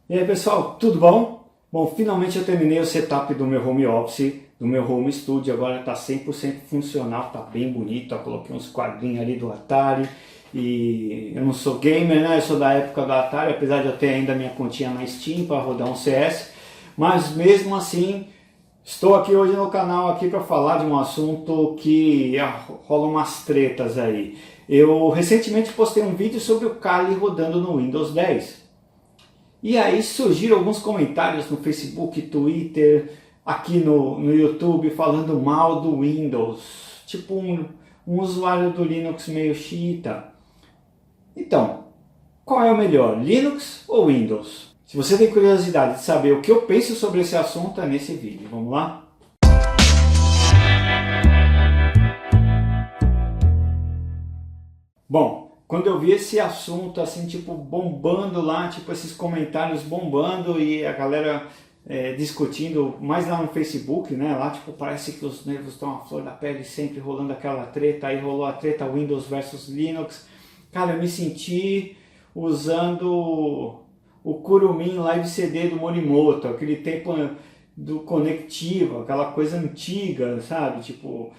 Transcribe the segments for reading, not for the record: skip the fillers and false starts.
E aí pessoal, tudo bom? Bom, finalmente eu terminei o setup do meu home office, do meu home studio, agora está 100% funcional, está bem bonito, eu coloquei uns quadrinhos ali do Atari, e eu não sou gamer, né? Eu sou da época do Atari, apesar de eu ter ainda minha continha na Steam para rodar um CS, mas mesmo assim estou aqui hoje no canal aqui para falar de um assunto que rola umas tretas aí. Eu recentemente postei um vídeo sobre o Kali rodando no Windows 10. E aí surgiram alguns comentários no Facebook, Twitter, aqui no YouTube falando mal do Windows. Tipo um usuário do Linux meio xiita. Então, qual é o melhor, Linux ou Windows? Se você tem curiosidade de saber o que eu penso sobre esse assunto, é nesse vídeo. Vamos lá? Bom, quando eu vi esse assunto assim, tipo, bombando lá, tipo, esses comentários bombando e a galera discutindo, mais lá no Facebook, né, lá, tipo, parece que os nervos estão à flor da pele, sempre rolando aquela treta, aí rolou a treta Windows versus Linux. Cara, eu me senti usando o Kurumin Live CD do Morimoto, aquele tempo do conectivo, aquela coisa antiga, sabe? Tipo,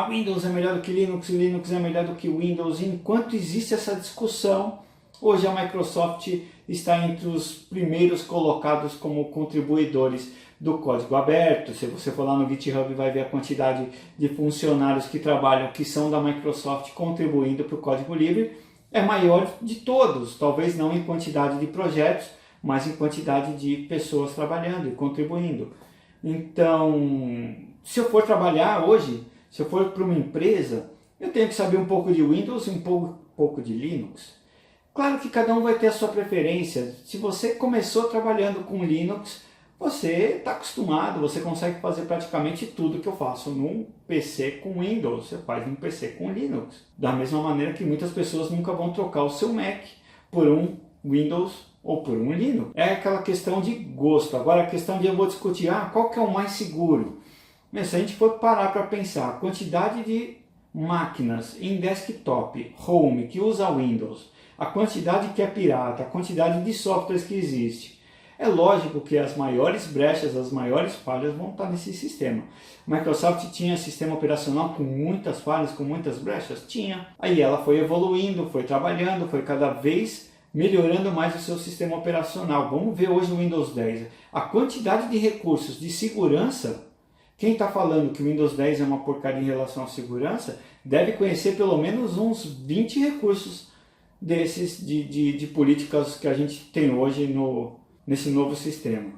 Windows é melhor do que Linux, Linux é melhor do que Windows. E enquanto existe essa discussão, hoje a Microsoft está entre os primeiros colocados como contribuidores do código aberto. Se você for lá no GitHub, vai ver a quantidade de funcionários que trabalham, que são da Microsoft, contribuindo para o código livre. É maior de todos, talvez não em quantidade de projetos, mas em quantidade de pessoas trabalhando e contribuindo. Então, se eu for trabalhar hoje, se eu for para uma empresa, eu tenho que saber um pouco de Windows e um pouco de Linux. Claro que cada um vai ter a sua preferência. Se você começou trabalhando com Linux, você está acostumado, você consegue fazer praticamente tudo que eu faço num PC com Windows, você faz num PC com Linux. Da mesma maneira que muitas pessoas nunca vão trocar o seu Mac por um Windows ou por um Linux. É aquela questão de gosto. Agora a questão de eu vou discutir, qual que é o mais seguro? Mas se a gente for parar para pensar, a quantidade de máquinas em desktop, home, que usa Windows, a quantidade que é pirata, a quantidade de softwares que existe, é lógico que as maiores brechas, as maiores falhas vão estar nesse sistema. A Microsoft tinha sistema operacional com muitas falhas, com muitas brechas? Tinha. Aí ela foi evoluindo, foi trabalhando, foi cada vez melhorando mais o seu sistema operacional. Vamos ver hoje o Windows 10. A quantidade de recursos de segurança, quem está falando que o Windows 10 é uma porcaria em relação à segurança, deve conhecer pelo menos uns 20 recursos desses de políticas que a gente tem hoje nesse novo sistema.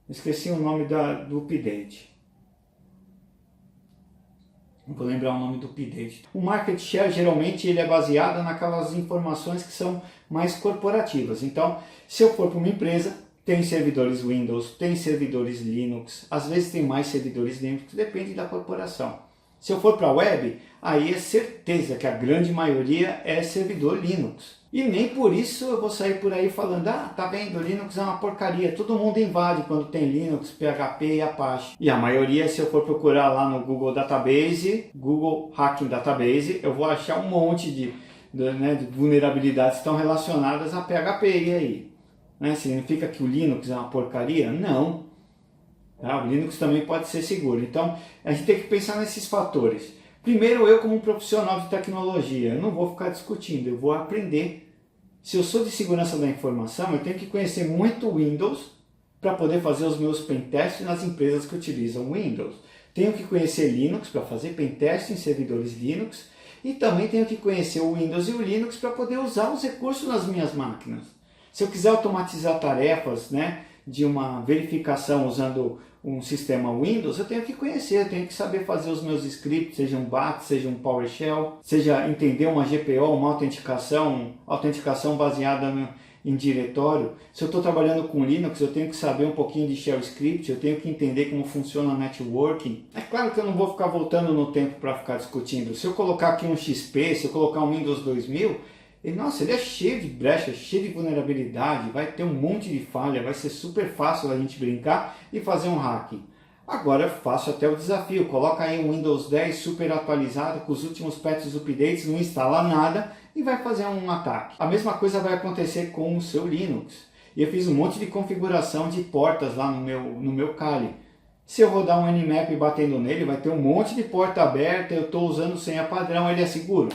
Esqueci o nome do update. Não vou lembrar o nome do update. O market share geralmente ele é baseado naquelas informações que são mais corporativas. Então, se eu for para uma empresa, tem servidores Windows, tem servidores Linux, às vezes tem mais servidores Linux, depende da corporação. Se eu for para a web, aí é certeza que a grande maioria é servidor Linux. E nem por isso eu vou sair por aí falando, tá vendo, Linux é uma porcaria, todo mundo invade quando tem Linux, PHP e Apache. E a maioria, se eu for procurar lá no Google Database, Google Hacking Database, eu vou achar um monte de vulnerabilidades que estão relacionadas a PHP. E aí? Significa que o Linux é uma porcaria? Não. O Linux também pode ser seguro. Então, a gente tem que pensar nesses fatores. Primeiro, eu como um profissional de tecnologia, eu não vou ficar discutindo, eu vou aprender. Se eu sou de segurança da informação, eu tenho que conhecer muito Windows para poder fazer os meus pentests nas empresas que utilizam Windows. Tenho que conhecer Linux para fazer pentest em servidores Linux e também tenho que conhecer o Windows e o Linux para poder usar os recursos nas minhas máquinas. Se eu quiser automatizar tarefas, de uma verificação usando um sistema Windows, eu tenho que conhecer, eu tenho que saber fazer os meus scripts, seja um BAT, seja um PowerShell, seja entender uma GPO, uma autenticação baseada em diretório. Se eu estou trabalhando com Linux, eu tenho que saber um pouquinho de Shell Script, eu tenho que entender como funciona o networking. É claro que eu não vou ficar voltando no tempo para ficar discutindo. Se eu colocar aqui um XP, se eu colocar um Windows 2000, ele é cheio de brechas, cheio de vulnerabilidade, vai ter um monte de falha, vai ser super fácil a gente brincar e fazer um hacking. Agora eu faço até o desafio, coloca aí um Windows 10 super atualizado, com os últimos patches updates, não instala nada e vai fazer um ataque. A mesma coisa vai acontecer com o seu Linux. E eu fiz um monte de configuração de portas lá no meu Kali. Se eu rodar um Nmap batendo nele, vai ter um monte de porta aberta, eu estou usando senha padrão, ele é seguro?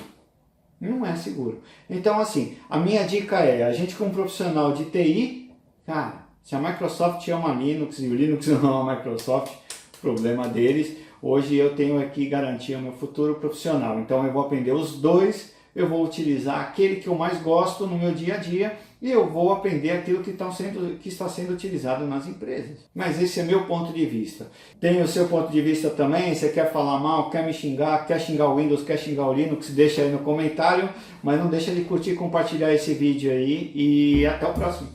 Não é seguro. Então assim, a minha dica é, a gente como profissional de TI, cara, se a Microsoft ama Linux e o Linux não ama a Microsoft, problema deles. Hoje eu tenho aqui garantia o meu futuro profissional, então eu vou aprender os dois, eu vou utilizar aquele que eu mais gosto no meu dia a dia e eu vou aprender aquilo que está sendo utilizado nas empresas. Mas esse é meu ponto de vista. Tem o seu ponto de vista também? Você quer falar mal, quer me xingar, quer xingar o Windows, quer xingar o Linux? Deixa aí no comentário, mas não deixa de curtir e compartilhar esse vídeo aí e até o próximo.